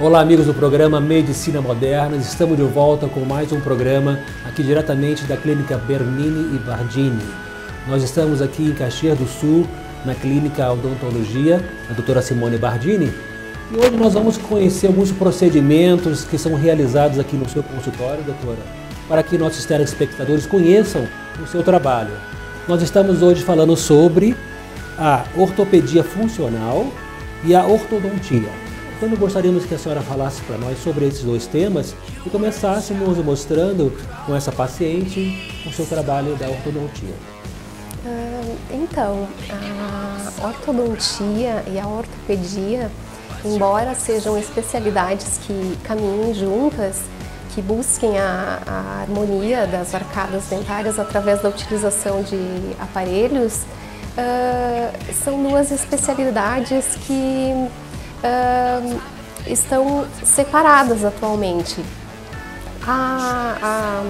Olá amigos do programa Medicina Moderna, estamos de volta com mais um programa aqui diretamente da Clínica Bernini e Bardini. Nós estamos aqui em Caxias do Sul, na Clínica Odontologia, a doutora Simone Bardini, e hoje nós vamos conhecer alguns procedimentos que são realizados aqui no seu consultório, doutora, para que nossos telespectadores conheçam o seu trabalho. Nós estamos hoje falando sobre a ortopedia funcional e a ortodontia. Então, gostaríamos que a senhora falasse para nós sobre esses dois temas e começássemos mostrando com essa paciente o seu trabalho da ortodontia. Então, a ortodontia e a ortopedia, embora sejam especialidades que caminhem juntas, que busquem a harmonia das arcadas dentárias através da utilização de aparelhos, são duas especialidades que estão separadas atualmente. A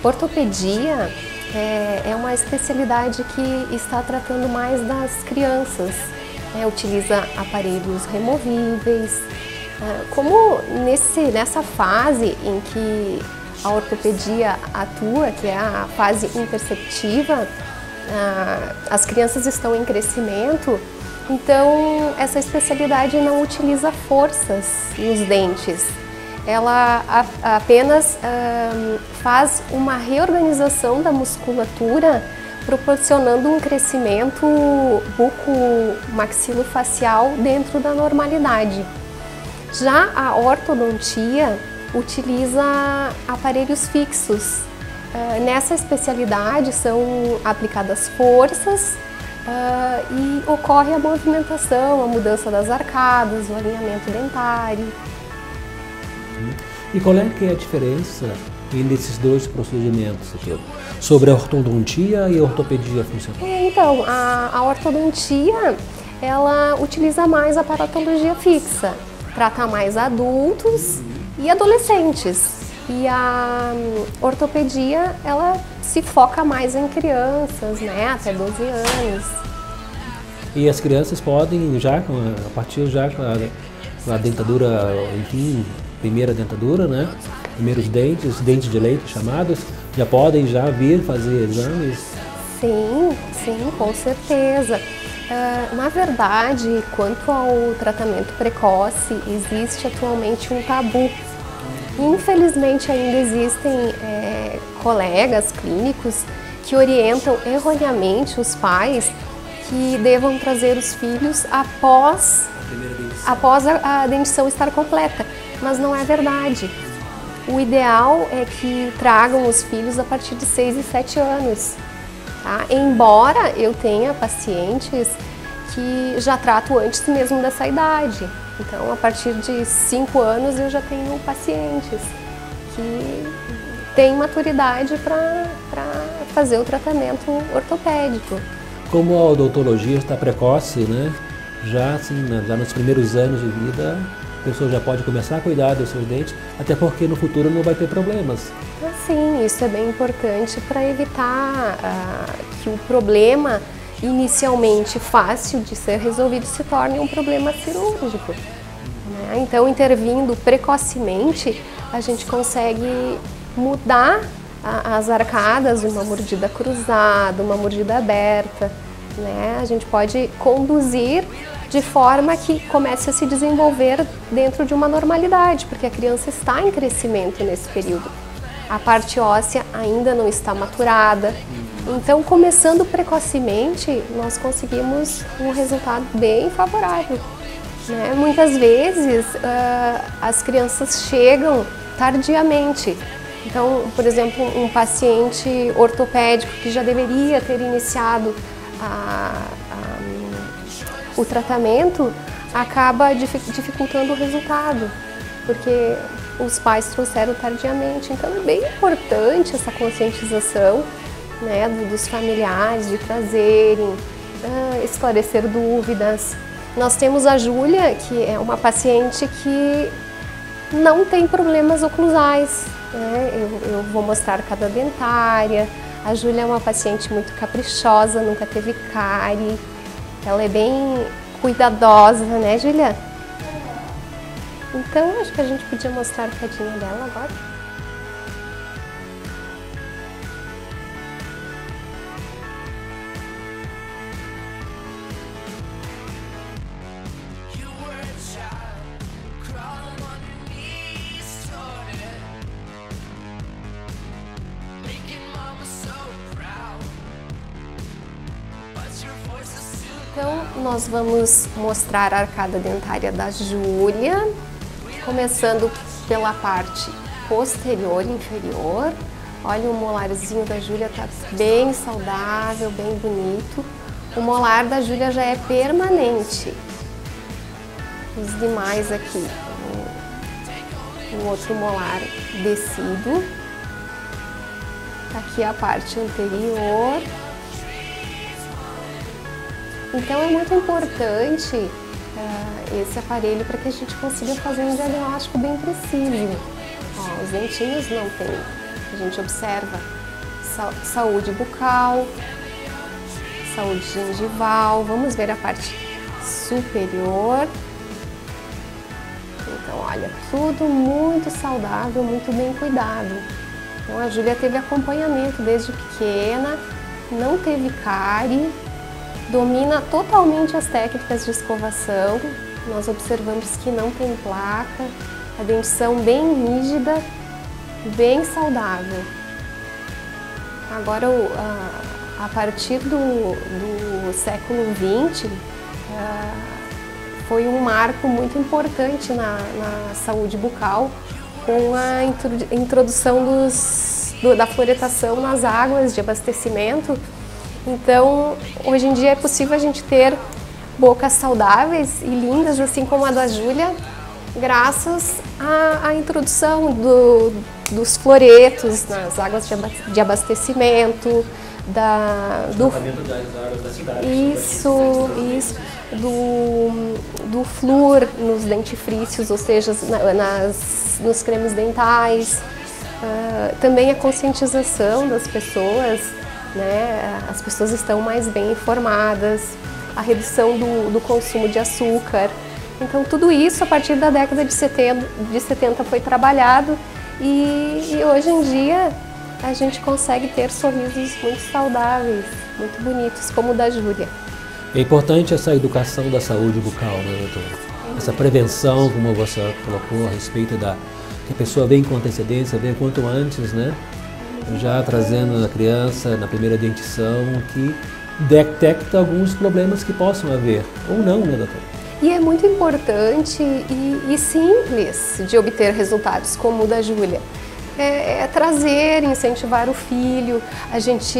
ortopedia é uma especialidade que está tratando mais das crianças, utiliza aparelhos removíveis. Como nessa fase em que a ortopedia atua, que é a fase interceptiva, as crianças estão em crescimento, então essa especialidade não utiliza forças nos dentes. Ela apenas faz uma reorganização da musculatura, proporcionando um crescimento buco-maxilofacial dentro da normalidade. Já a ortodontia utiliza aparelhos fixos. Nessa especialidade são aplicadas forças e ocorre a movimentação, a mudança das arcadas, o alinhamento dentário. E qual é que é a diferença entre esses dois procedimentos aqui, sobre a ortodontia e a ortopedia funcional? Então, a ortodontia, ela utiliza mais a aparatologia fixa, trata mais adultos e adolescentes. E a ortopedia, ela se foca mais em crianças, né, até 12 anos. E as crianças podem já, a partir já com a dentadura, enfim, primeira dentadura, né, primeiros dentes, dentes de leite chamados, já podem já vir fazer exames? Sim, com certeza. Na verdade, quanto ao tratamento precoce, existe atualmente um tabu. Infelizmente, ainda existem colegas clínicos que orientam erroneamente os pais que devam trazer os filhos após a dentição estar completa, mas não é verdade. O ideal é que tragam os filhos a partir de 6 e 7 anos. Tá? Embora eu tenha pacientes que já trato antes mesmo dessa idade. Então, a partir de 5 anos eu já tenho pacientes que têm maturidade para fazer o tratamento ortopédico. Como a odontologia está precoce, né? Já nos primeiros anos de vida, a pessoa já pode começar a cuidar dos seus dentes, até porque no futuro não vai ter problemas. Sim, isso é bem importante para evitar que o problema inicialmente fácil de ser resolvido se torne um problema cirúrgico. Né? Então, intervindo precocemente, a gente consegue mudar as arcadas, uma mordida cruzada, uma mordida aberta. Né? A gente pode conduzir de forma que comece a se desenvolver dentro de uma normalidade, porque a criança está em crescimento nesse período. A parte óssea ainda não está maturada. Então, começando precocemente, nós conseguimos um resultado bem favorável. Né? Muitas vezes, as crianças chegam tardiamente. Então, por exemplo, um paciente ortopédico que já deveria ter iniciado o tratamento, acaba dificultando o resultado, porque os pais trouxeram tardiamente. Então, é bem importante essa conscientização, né, dos familiares, de trazerem, esclarecer dúvidas. Nós temos a Júlia, que é uma paciente que não tem problemas oclusais. Né? Eu vou mostrar cada dentária. A Júlia é uma paciente muito caprichosa, nunca teve cárie. Ela é bem cuidadosa, né, Júlia? Então, acho que a gente podia mostrar a arcadinha dela agora. Então, nós vamos mostrar a arcada dentária da Júlia, começando pela parte posterior e inferior. Olha, o molarzinho da Júlia tá bem saudável, bem bonito. O molar da Júlia já é permanente. Os demais aqui, o outro molar descido. Aqui a parte anterior. Então é muito importante esse aparelho para que a gente consiga fazer um diagnóstico bem preciso. Ó, os dentinhos não tem. A gente observa saúde bucal, saúde gengival. Vamos ver a parte superior. Então, olha, tudo muito saudável, muito bem cuidado. Então a Júlia teve acompanhamento desde pequena, não teve cárie. Domina totalmente as técnicas de escovação, nós observamos que não tem placa, a dentição bem rígida, bem saudável. Agora, a partir do século XX, foi um marco muito importante na saúde bucal, com a introdução da fluoretação nas águas de abastecimento. Então, hoje em dia é possível a gente ter bocas saudáveis e lindas, assim como a da Júlia, graças à introdução dos fluoretos nas águas de abastecimento, do flúor nos dentifrícios, ou seja, nos cremes dentais, também a conscientização das pessoas. Né? As pessoas estão mais bem informadas, a redução do consumo de açúcar. Então, tudo isso, a partir da década de 70 foi trabalhado e hoje em dia a gente consegue ter sorrisos muito saudáveis, muito bonitos, como o da Júlia. É importante essa educação da saúde bucal, né, doutora? Essa prevenção, como você colocou, a respeito da que a pessoa vem com antecedência, vem quanto antes, né? Já trazendo a criança na primeira dentição, que detecta alguns problemas que possam haver, ou não, né, doutora? E é muito importante e simples de obter resultados, como o da Júlia. É trazer, incentivar o filho, a gente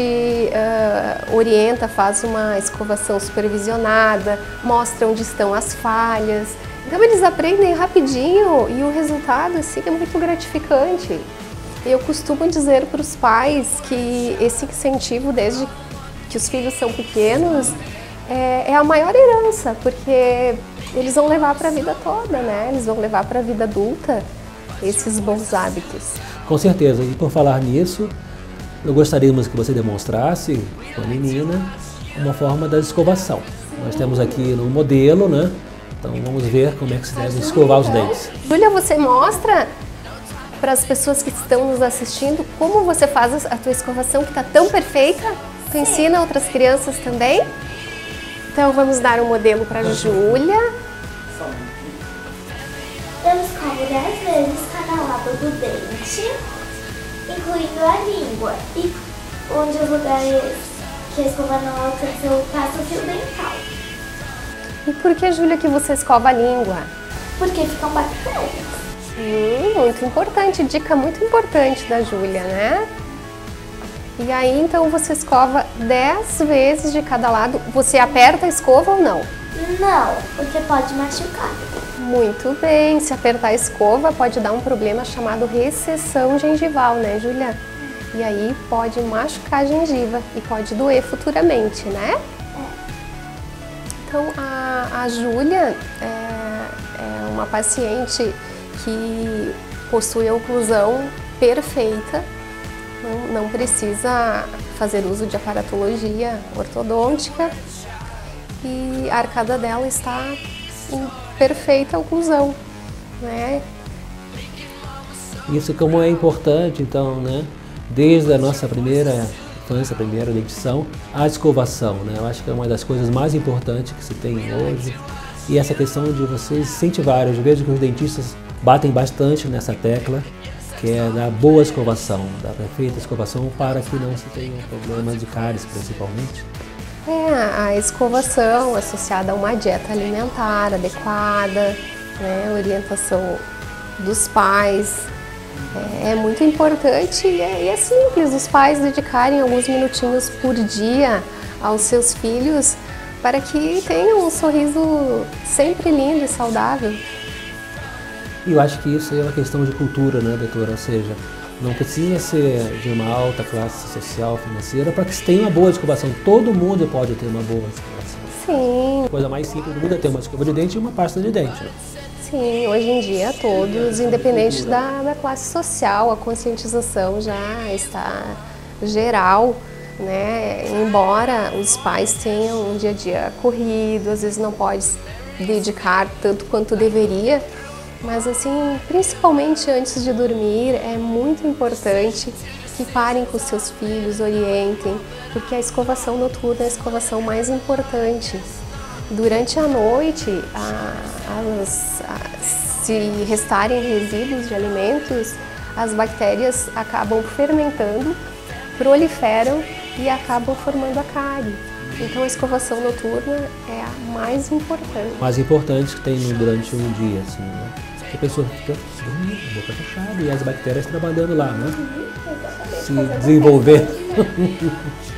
orienta, faz uma escovação supervisionada, mostra onde estão as falhas. Então eles aprendem rapidinho e o resultado assim, é muito gratificante. Eu costumo dizer para os pais que esse incentivo, desde que os filhos são pequenos, é a maior herança, porque eles vão levar para a vida toda, né? Eles vão levar para a vida adulta esses bons hábitos. Com certeza, e por falar nisso, eu gostaríamos que você demonstrasse com a menina uma forma da escovação. Nós temos aqui no modelo, né? Então vamos ver como é que se deve escovar os dentes. Júlia, você mostra para as pessoas que estão nos assistindo como você faz a tua escovação, que está tão perfeita? Tu ensina outras crianças também? Então vamos dar um modelo para a Júlia. Eu escovo 10 vezes cada lado do dente, incluindo a língua. E onde os lugares que a escova não alcança, eu passo o fio dental. E por que, Júlia, que você escova a língua? Porque ficam bactérias. Muito importante, dica muito importante da Júlia, né? E aí, então, você escova 10 vezes de cada lado. Você aperta a escova ou não? Não, porque pode machucar. Muito bem, se apertar a escova pode dar um problema chamado recessão gengival, né, Júlia? E aí pode machucar a gengiva e pode doer futuramente, né? Então, a Júlia é uma paciente que possui a oclusão perfeita, não precisa fazer uso de aparatologia ortodôntica e a arcada dela está em perfeita oclusão. né? Isso como é importante, então, né? Desde a nossa primeira infância, primeira dentição, a escovação, né? Eu acho que é uma das coisas mais importantes que se tem hoje. E essa questão de vocês incentivarem, eu vejo que os dentistas batem bastante nessa tecla, que é da boa escovação, da perfeita escovação, para que não se tenham problemas de cáries, principalmente. A escovação associada a uma dieta alimentar adequada, né? Orientação dos pais, é muito importante e é simples os pais dedicarem alguns minutinhos por dia aos seus filhos para que tenham um sorriso sempre lindo e saudável. E eu acho que isso é uma questão de cultura, né, doutora? Ou seja, não precisa ser de uma alta classe social, financeira, para que se tenha uma boa escovação. Todo mundo pode ter uma boa escovação. Sim. A coisa mais simples do mundo é ter uma escova de dente e uma pasta de dente. Né? Sim, hoje em dia todos, independente da classe social, a conscientização já está geral, né? Embora os pais tenham um dia a dia corrido, às vezes não pode dedicar tanto quanto deveria, mas assim, principalmente antes de dormir, é muito importante que parem com seus filhos, orientem, porque a escovação noturna é a escovação mais importante. Durante a noite, se restarem resíduos de alimentos, as bactérias acabam fermentando, proliferam e acabam formando a cárie. Então a escovação noturna é a mais importante. Mais importante que tem durante um dia, assim, né? A pessoa fica dormindo, boca fechada e as bactérias trabalhando lá, né? Se desenvolvendo.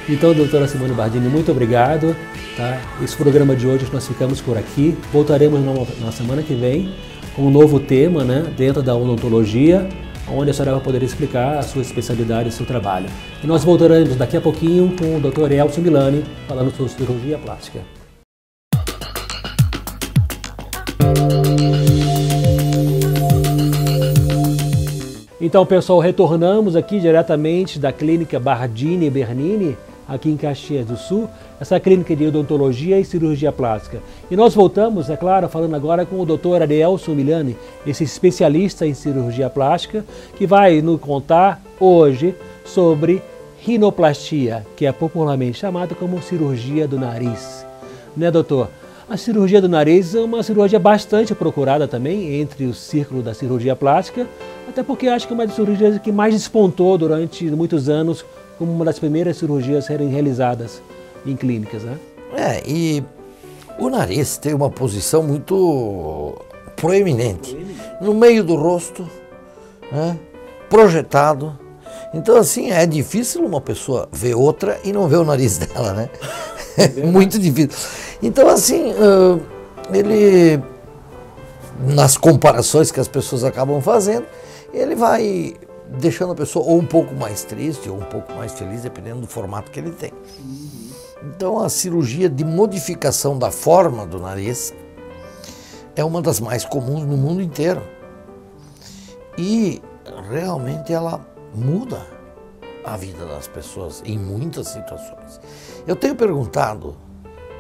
Então, doutora Simone Bardini, muito obrigado. Tá? Esse programa de hoje nós ficamos por aqui. Voltaremos na semana que vem com um novo tema, né, dentro da odontologia, onde a senhora vai poder explicar a sua especialidade e o seu trabalho. E nós voltaremos daqui a pouquinho com o Dr. Elcio Milani falando sobre cirurgia plástica. Então, pessoal, retornamos aqui diretamente da clínica Bardini e Bernini, aqui em Caxias do Sul, essa clínica de odontologia e cirurgia plástica. E nós voltamos, é claro, falando agora com o Dr. Arielson Milani, esse especialista em cirurgia plástica, que vai nos contar hoje sobre rinoplastia, que é popularmente chamada como cirurgia do nariz. Né, doutor? A cirurgia do nariz é uma cirurgia bastante procurada também entre o círculo da cirurgia plástica, até porque acho que é uma das cirurgias que mais despontou durante muitos anos como uma das primeiras cirurgias a serem realizadas em clínicas, né? E o nariz tem uma posição muito proeminente, no meio do rosto, né? Projetado. Então, assim, é difícil uma pessoa ver outra e não ver o nariz dela, né? É muito difícil. Então, assim, ele, nas comparações que as pessoas acabam fazendo, ele vai deixando a pessoa ou um pouco mais triste ou um pouco mais feliz, dependendo do formato que ele tem. Então, a cirurgia de modificação da forma do nariz é uma das mais comuns no mundo inteiro. E realmente ela muda a vida das pessoas em muitas situações. Eu tenho perguntado,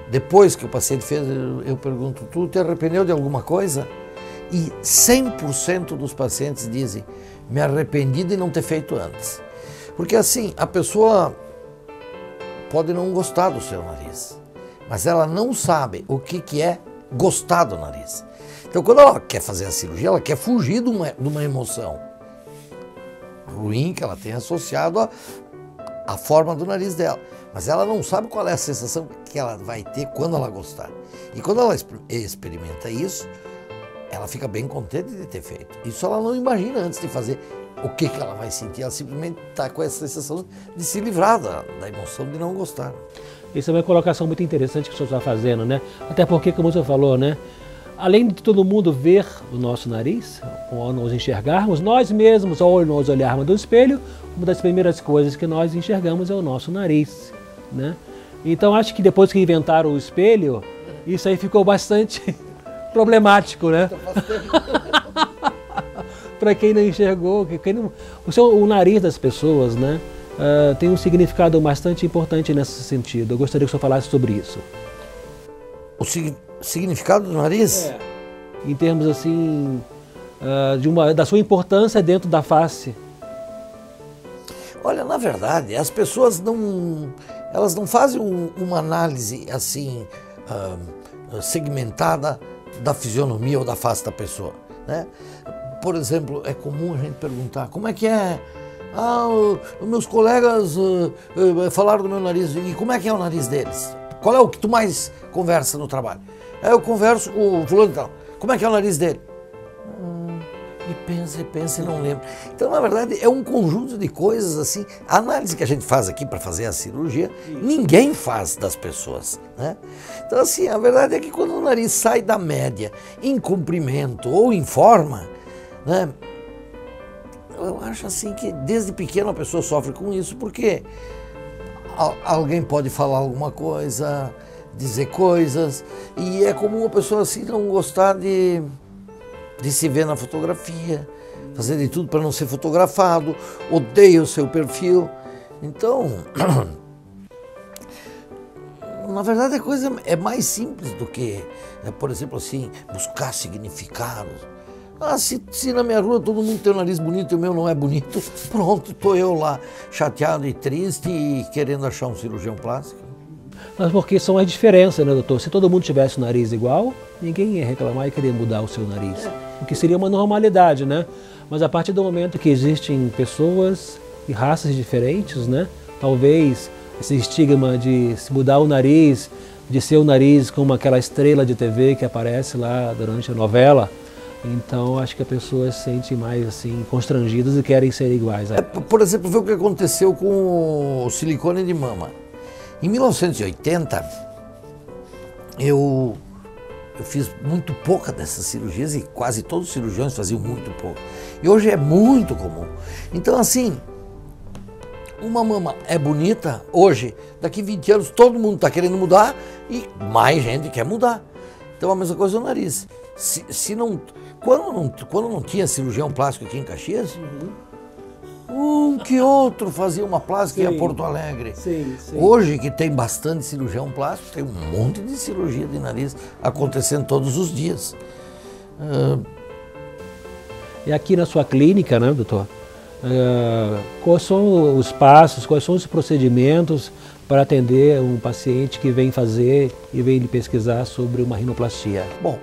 depois que o paciente fez, eu pergunto, tu te arrependeu de alguma coisa? E 100% dos pacientes dizem, me arrependi de não ter feito antes. Porque assim, a pessoa pode não gostar do seu nariz, mas ela não sabe o que é gostar do nariz. Então, quando ela quer fazer a cirurgia, ela quer fugir de uma emoção ruim que ela tem associado à forma do nariz dela. Mas ela não sabe qual é a sensação que ela vai ter quando ela gostar. E quando ela experimenta isso, ela fica bem contente de ter feito. Isso ela não imagina antes de fazer o que ela vai sentir. Ela simplesmente está com essa sensação de se livrar da emoção de não gostar. Isso é uma colocação muito interessante que o senhor está fazendo, né? Até porque, como o senhor falou, né? Além de todo mundo ver o nosso nariz, ao nos enxergarmos, nós mesmos, ao nos olharmos no espelho, uma das primeiras coisas que nós enxergamos é o nosso nariz, né? Então, acho que depois que inventaram o espelho, isso aí ficou bastante problemático, né? Para quem não enxergou, o nariz das pessoas, né, tem um significado bastante importante nesse sentido. Eu gostaria que o senhor falasse sobre isso. O significado do nariz? Em termos assim, da sua importância dentro da face? Olha, na verdade, as pessoas elas não fazem uma análise assim segmentada da fisionomia ou da face da pessoa, né? Por exemplo, é comum a gente perguntar, como é que é? Os meus colegas falaram do meu nariz, e como é que é o nariz deles? Qual é o que tu mais conversa no trabalho? Eu converso com o fulano e tal. Como é que é o nariz dele? E pensa e não lembra. Então, na verdade, é um conjunto de coisas assim. A análise que a gente faz aqui para fazer a cirurgia, ninguém faz das pessoas, né? Então, assim, a verdade é que quando o nariz sai da média em comprimento ou em forma, né? Eu acho assim que desde pequeno a pessoa sofre com isso, porque alguém pode falar alguma coisa, dizer coisas, e é comum a pessoa assim não gostar de se ver na fotografia, fazer de tudo para não ser fotografado, odeia o seu perfil. Então, na verdade a coisa é mais simples do que, por exemplo assim, buscar significados. Se na minha rua todo mundo tem o nariz bonito e o meu não é bonito, pronto, estou eu lá chateado e triste e querendo achar um cirurgião plástico. Mas porque são as diferenças, né, doutor? Se todo mundo tivesse o nariz igual, ninguém ia reclamar e querer mudar o seu nariz. O que seria uma normalidade, né? Mas a partir do momento que existem pessoas e raças diferentes, né? Talvez esse estigma de se mudar o nariz, de ser o nariz como aquela estrela de TV que aparece lá durante a novela. Então, acho que as pessoas se sentem mais assim, constrangidas e querem ser iguais. Por exemplo, vê o que aconteceu com o silicone de mama. Em 1980, eu fiz muito pouca dessas cirurgias e quase todos os cirurgiões faziam muito pouco. E hoje é muito comum. Então, assim, uma mama é bonita hoje, daqui 20 anos todo mundo está querendo mudar e mais gente quer mudar. Então, a mesma coisa no nariz. Quando não tinha cirurgião plástico aqui em Caxias, um que outro fazia uma plástica em Porto Alegre. Sim. Hoje, que tem bastante cirurgião plástico, tem um monte de cirurgia de nariz acontecendo todos os dias. E aqui na sua clínica, né, doutor? Quais são os passos, quais são os procedimentos para atender um paciente que vem fazer e vem lhe pesquisar sobre uma rinoplastia? Bom,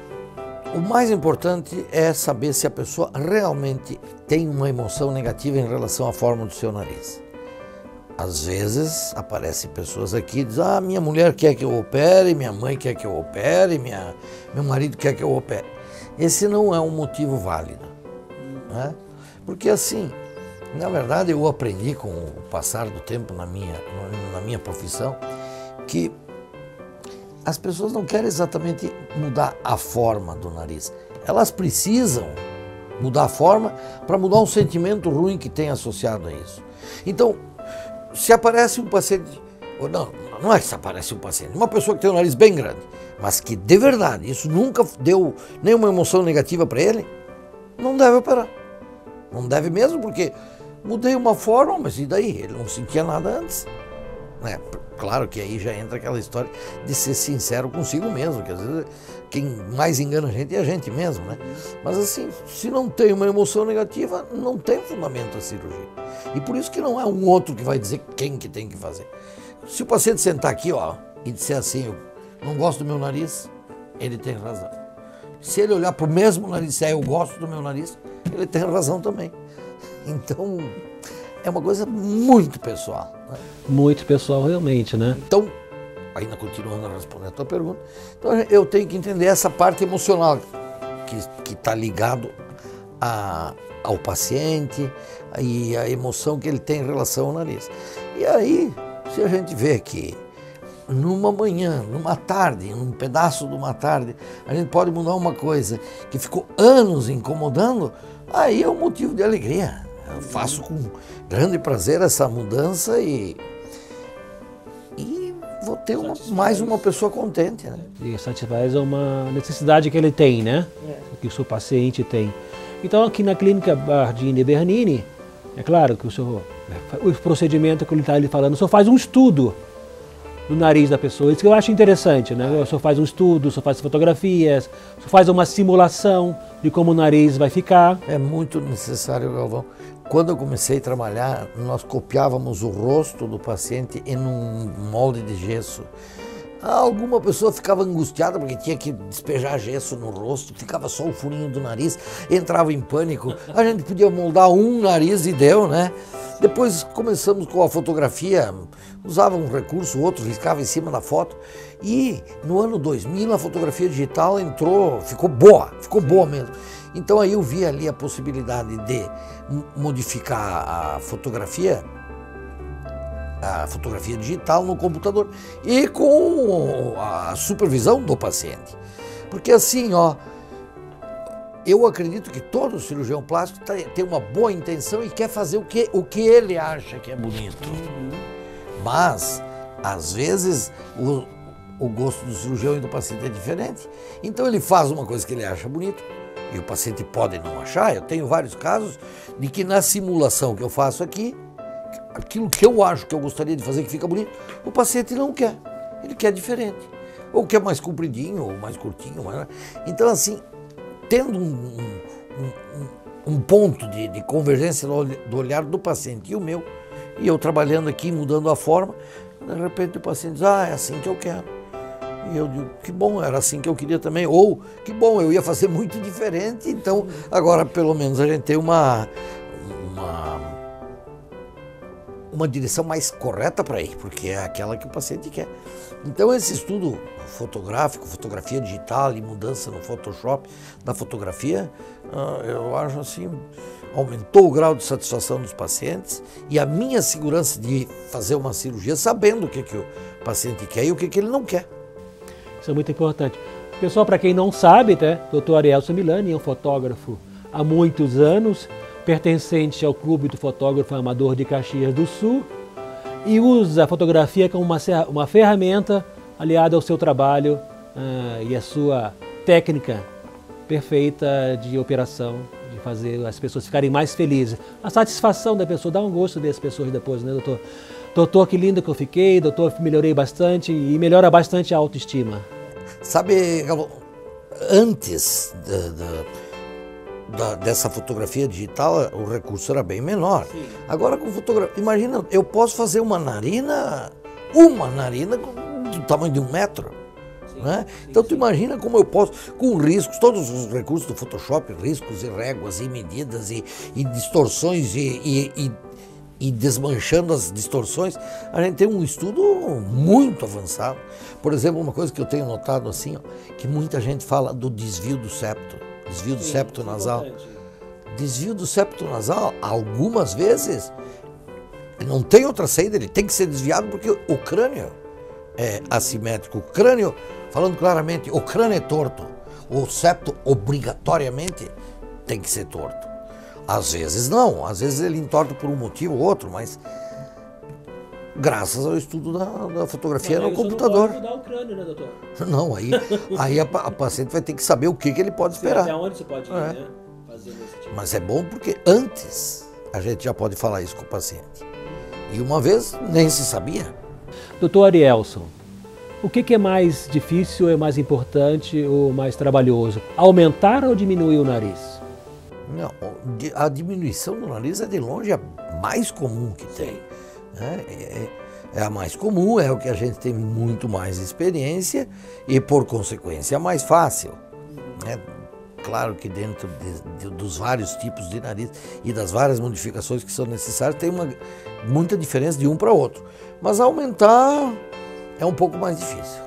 o mais importante é saber se a pessoa realmente tem uma emoção negativa em relação à forma do seu nariz. Às vezes aparecem pessoas aqui e dizem, minha mulher quer que eu opere, minha mãe quer que eu opere, meu marido quer que eu opere. Esse não é um motivo válido, né? Porque assim, na verdade eu aprendi com o passar do tempo na minha profissão que as pessoas não querem exatamente mudar a forma do nariz. Elas precisam mudar a forma para mudar um sentimento ruim que tem associado a isso. Então, se aparece um paciente, ou não é que se aparece um paciente, uma pessoa que tem o nariz bem grande, mas que de verdade isso nunca deu nenhuma emoção negativa para ele, não deve operar. Não deve mesmo, porque mudei uma forma, mas e daí? Ele não sentia nada antes. Claro que aí já entra aquela história de ser sincero consigo mesmo, que às vezes quem mais engana a gente é a gente mesmo, né? Mas assim, se não tem uma emoção negativa, não tem fundamento a cirurgia. E por isso que não é um outro que vai dizer quem que tem que fazer. Se o paciente sentar aqui, e disser assim, eu não gosto do meu nariz, ele tem razão. Se ele olhar para o mesmo nariz e disser, eu gosto do meu nariz, ele tem razão também. Então, é uma coisa muito pessoal, né? Muito pessoal realmente, né? Então, ainda continuando a responder a tua pergunta, então eu tenho que entender essa parte emocional que está ligado ao paciente e a emoção que ele tem em relação ao nariz. E aí, se a gente vê que numa manhã, numa tarde, num pedaço de uma tarde, a gente pode mudar uma coisa que ficou anos incomodando, aí é um motivo de alegria. Eu faço com grande prazer essa mudança e vou ter mais uma pessoa contente, né? E satisfaz uma necessidade que ele tem, né? Que o seu paciente tem. Então aqui na clínica Bardini e Bernini, é claro que o procedimento que ele está ali falando, o senhor faz um estudo do nariz da pessoa. Isso que eu acho interessante, né? O senhor faz um estudo, o senhor faz fotografias, o senhor faz uma simulação de como o nariz vai ficar. É muito necessário, Galvão. Quando eu comecei a trabalhar, nós copiávamos o rosto do paciente em um molde de gesso. Alguma pessoa ficava angustiada porque tinha que despejar gesso no rosto, ficava só o furinho do nariz, entrava em pânico. A gente podia moldar um nariz e deu, né? Depois começamos com a fotografia, usava um recurso, outro riscava em cima da foto. E no ano 2000 a fotografia digital entrou, ficou boa mesmo. Então aí eu vi ali a possibilidade de modificar a fotografia digital no computador e com a supervisão do paciente. Porque assim, ó, eu acredito que todo cirurgião plástico tem uma boa intenção e quer fazer o que ele acha que é bonito. Mas, às vezes, o gosto do cirurgião e do paciente é diferente. Então ele faz uma coisa que ele acha bonito e o paciente pode não achar. Eu tenho vários casos de que na simulação que eu faço aqui, aquilo que eu acho que eu gostaria de fazer que fica bonito, o paciente não quer. Ele quer diferente. Ou quer mais compridinho, ou mais curtinho. Então, assim, tendo um ponto de convergência do olhar do paciente e o meu, e eu trabalhando aqui, mudando a forma, de repente o paciente diz, é assim que eu quero. E eu digo, que bom, era assim que eu queria também. Ou, que bom, eu ia fazer muito diferente, então agora pelo menos a gente tem uma direção mais correta para ir, porque é aquela que o paciente quer. Então esse estudo fotográfico, fotografia digital e mudança no Photoshop da fotografia, eu acho assim, aumentou o grau de satisfação dos pacientes e a minha segurança de fazer uma cirurgia sabendo o que o paciente quer e o que ele não quer. Isso é muito importante. Pessoal, para quem não sabe, né, Dr. Arielson Milani é um fotógrafo há muitos anos, pertencente ao Clube do Fotógrafo Amador de Caxias do Sul, e usa a fotografia como uma ferramenta aliada ao seu trabalho e à sua técnica perfeita de operação, de fazer as pessoas ficarem mais felizes. A satisfação da pessoa, dá um gosto das pessoas depois, né, doutor? Doutor, que lindo que eu fiquei, doutor, melhorei bastante e melhora bastante a autoestima. Sabe, antes dessa fotografia digital, o recurso era bem menor. Sim. Agora com fotografia, imagina, eu posso fazer uma narina do tamanho de 1 metro. Sim, né? Sim, então tu imagina como eu posso, com riscos, todos os recursos do Photoshop, riscos e réguas e medidas e distorções e desmanchando as distorções, a gente tem um estudo muito avançado. Por exemplo, uma coisa que eu tenho notado assim, ó, que muita gente fala do desvio do septo. Desvio do septo nasal. Desvio do septo nasal, algumas vezes, não tem outra saída, ele tem que ser desviado porque o crânio é assimétrico. O crânio, falando claramente, o crânio é torto. O septo, obrigatoriamente, tem que ser torto. Às vezes não, às vezes ele entorta por um motivo ou outro, mas graças ao estudo da fotografia no computador. Não pode mudar o crânio, né, doutor? Não, aí a paciente vai ter que saber o que ele pode esperar. Até onde você pode ir, né? Fazer esse tipo. Mas é bom porque antes a gente já pode falar isso com o paciente. E uma vez nem se sabia. Doutor Arielson, o que é mais difícil, é mais importante ou mais trabalhoso? Aumentar ou diminuir o nariz? Não, a diminuição do nariz é de longe a mais comum que tem. É a mais comum, é o que a gente tem muito mais experiência e, por consequência, é mais fácil. Claro que dentro dos vários tipos de nariz e das várias modificações que são necessárias, tem muita diferença de um para outro. Mas aumentar é um pouco mais difícil.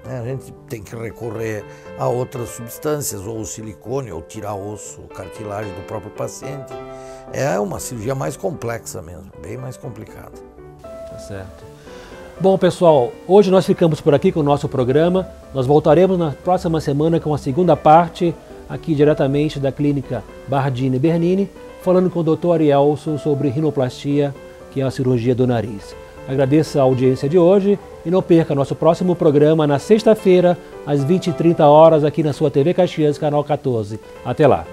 A gente tem que recorrer a outras substâncias, ou o silicone, ou tirar osso, cartilagem do próprio paciente. É uma cirurgia mais complexa mesmo, bem mais complicada. Tá certo. Bom, pessoal, hoje nós ficamos por aqui com o nosso programa. Nós voltaremos na próxima semana com a segunda parte, aqui diretamente da Clínica Bardini Bernini, falando com o Dr. Arielson sobre rinoplastia, que é a cirurgia do nariz. Agradeço a audiência de hoje e não perca nosso próximo programa na sexta-feira, às 20h30, aqui na sua TV Caxias, canal 14. Até lá!